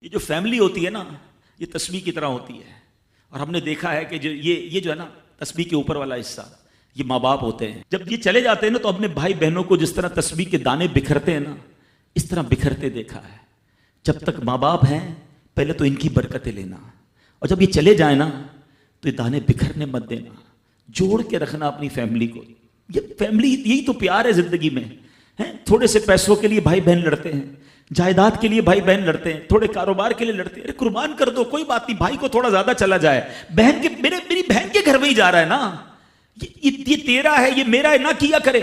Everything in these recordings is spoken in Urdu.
یہ جو فیملی ہوتی ہے نا، یہ تسبیح کی طرح ہوتی ہے. اور ہم نے دیکھا ہے کہ یہ جو ہے نا تسبیح کے اوپر والا حصہ، یہ ماں باپ ہوتے ہیں. جب یہ چلے جاتے ہیں نا تو اپنے بھائی بہنوں کو جس طرح تسبیح کے دانے بکھرتے ہیں نا، اس طرح بکھرتے دیکھا ہے. جب تک ماں باپ ہیں پہلے تو ان کی برکتیں لینا، اور جب یہ چلے جائیں نا تو یہ دانے بکھرنے مت دینا، جوڑ کے رکھنا اپنی فیملی کو. یہ فیملی یہی تو پیار ہے زندگی میں. تھوڑے سے پیسوں کے لیے بھائی بہن لڑتے ہیں، جائیداد کے لیے بھائی بہن لڑتے ہیں، تھوڑے کاروبار کے لیے لڑتے ہیں. ارے قربان کر دو، کوئی بات نہیں، بھائی کو تھوڑا زیادہ چلا جائے، بہن کے میری بہن کے گھر میں ہی جا رہا ہے نا، یہ تیرا ہے، یہ میرا ہے، نہ کیا کرے.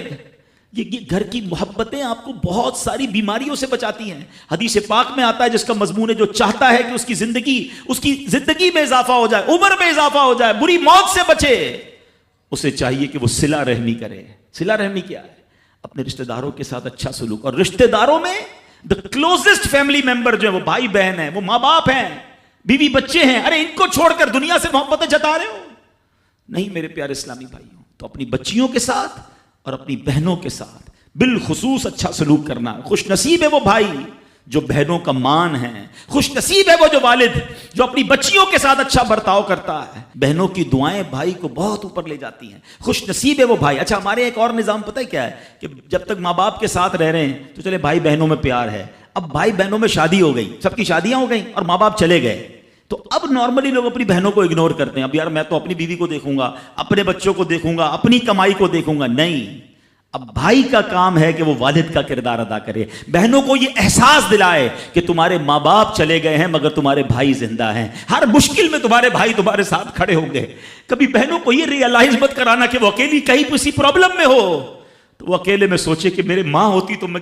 یہ گھر کی محبتیں آپ کو بہت ساری بیماریوں سے بچاتی ہیں. حدیث پاک میں آتا ہے جس کا مضمون ہے جو چاہتا ہے کہ اس کی زندگی میں اضافہ ہو جائے، عمر میں اضافہ ہو جائے، بری موت سے بچے، اسے چاہیے کہ وہ صلہ رحمی کرے. صلہ رحمی کیا ہے؟ اپنے رشتہ داروں کے ساتھ اچھا سلوک. اور رشتہ داروں میں the closest family member جو ہے وہ بھائی بہن ہیں، وہ ماں باپ ہیں، بیوی بچے ہیں. ارے ان کو چھوڑ کر دنیا سے محبتیں جتا رہے ہو؟ نہیں میرے پیارے اسلامی بھائیوں. تو اپنی بچیوں کے ساتھ اور اپنی بہنوں کے ساتھ بالخصوص اچھا سلوک کرنا. خوش نصیب ہے وہ بھائی جو بہنوں کا مان ہے، خوش نصیب ہے وہ جو والد جو اپنی بچیوں کے ساتھ اچھا برتاؤ کرتا ہے. بہنوں کی دعائیں بھائی کو بہت اوپر لے جاتی ہیں. خوش نصیب ہے وہ بھائی. اچھا ہمارے ایک اور نظام پتہ ہے کیا ہے کہ جب تک ماں باپ کے ساتھ رہ رہے ہیں تو چلے بھائی بہنوں میں پیار ہے. اب بھائی بہنوں میں شادی ہو گئی، سب کی شادیاں ہو گئیں اور ماں باپ چلے گئے، تو اب نارملی لوگ اپنی بہنوں کو اگنور کرتے ہیں. اب یار میں تو اپنی بیوی کو دیکھوں گا، اپنے بچوں کو دیکھوں گا، اپنی کمائی کو دیکھوں گا. نہیں، اب بھائی کا کام ہے کہ وہ والد کا کردار ادا کرے. بہنوں کو یہ احساس دلائے کہ تمہارے ماں باپ چلے گئے ہیں مگر تمہارے بھائی زندہ ہیں، ہر مشکل میں تمہارے بھائی تمہارے ساتھ کھڑے ہوں گے. کبھی بہنوں کو یہ ریئلائز مت کرانا کہ وہ اکیلی کہیں کسی پرابلم میں ہو تو وہ اکیلے میں سوچے کہ میرے ماں ہوتی تو میں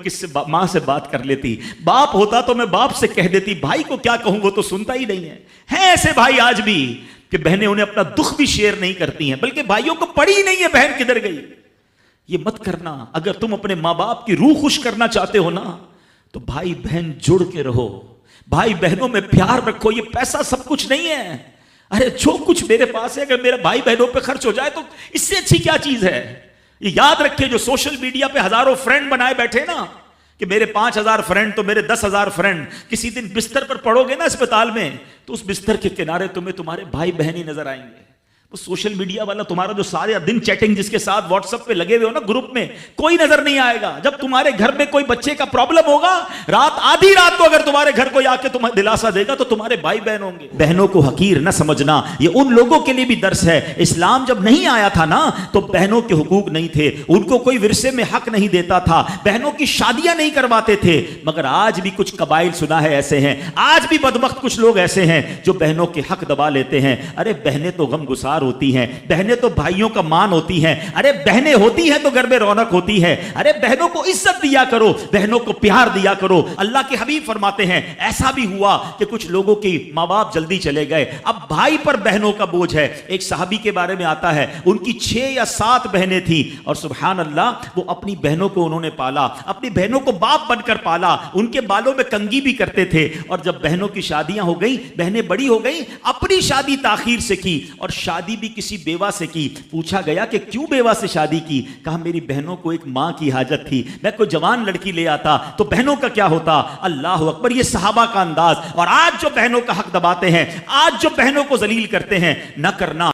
ماں سے بات کر لیتی، باپ ہوتا تو میں باپ سے کہہ دیتی، بھائی کو کیا کہوں وہ تو سنتا ہی نہیں ہے. ہیں ایسے بھائی آج بھی کہ بہنیں انہیں اپنا دکھ بھی شیئر نہیں کرتی ہیں، بلکہ بھائیوں کو پڑی ہی نہیں ہے بہن کدھر گئی. یہ مت کرنا. اگر تم اپنے ماں باپ کی روح خوش کرنا چاہتے ہو نا تو بھائی بہن جڑ کے رہو، بھائی بہنوں میں پیار رکھو. یہ پیسہ سب کچھ نہیں ہے. ارے جو کچھ میرے پاس ہے اگر میرا بھائی بہنوں پہ خرچ ہو جائے تو اس سے اچھی کیا چیز ہے. یہ یاد رکھے جو سوشل میڈیا پہ ہزاروں فرینڈ بنائے بیٹھے نا کہ میرے 5,000 فرینڈ تو میرے 10,000 فرینڈ، کسی دن بستر پر پڑو گے نا اسپتال میں تو اس بستر کے کنارے تمہیں تمہارے بھائی بہن ہی نظر آئیں گے. وہ سوشل میڈیا والا تمہارا جو سارے دن چیٹنگ جس کے ساتھ واٹس ایپ پہ لگے ہوئے ہو نا گروپ میں، کوئی نظر نہیں آئے گا. جب تمہارے گھر میں کوئی بچے کا پرابلم ہوگا، آدھی رات کو اگر تمہارے گھر کوئی آ کے تمہیں دلاسا دے گا تو تمہارے بھائی بہن ہوں گے. بہنوں کو حقیر نہ سمجھنا، یہ ان لوگوں کے لیے بھی درس ہے. اسلام جب نہیں آیا تھا نا تو بہنوں کے حقوق نہیں تھے، ان کو کوئی ورثے میں حق نہیں دیتا تھا، بہنوں کی شادیاں نہیں کرواتے تھے. مگر آج بھی کچھ قبائل سنا ہے ایسے ہیں، آج بھی بدبخت کچھ لوگ ایسے ہیں جو بہنوں کے حق دبا لیتے ہیں. ارے بہنیں تو غم گسار ہوتی ہیں، بہنیں تو بھائیوں کا مان ہوتی ہیں. ارے بہنیں ہوتی ہیں تو گھر میں رونق ہوتی ہے. ارے بہنوں کو عزت دیا کرو، بہنوں کو پیار دیا کرو. اللہ کے حبیب فرماتے ہیں ایسا بھی ہوا کہ کچھ لوگوں کی ماں باپ جلدی چلے گئے، اب بھائی پر بہنوں کا بوجھ ہے. ایک صحابی کے بارے میں آتا ہے ان کی 6 یا 7 بہنیں تھیں اور سبحان اللہ وہ اپنی بہنوں کو انہوں نے پالا، اپنی بہنوں کو باپ بن کر پالا. ان کے بالوں میں کنگھی بھی کرتے تھے. اور جب بہنوں کی شادیاں ہو گئی، بہنیں بڑی ہو گئی، اپنی شادی تاخیر سے کی اور شادی بھی کسی بیوہ سے کی. پوچھا گیا کہ کیوں بیوہ سے شادی کی؟ کہا میری بہنوں کو ایک ماں کی حاجت تھی، میں کوئی جوان لڑکی لے آتا تو بہنوں کا کیا ہوتا. اللہ اکبر. یہ صحابہ کا انداز. اور آج جو بہنوں کا حق دباتے ہیں، آج جو بہنوں کو ذلیل کرتے ہیں، نہ کرنا.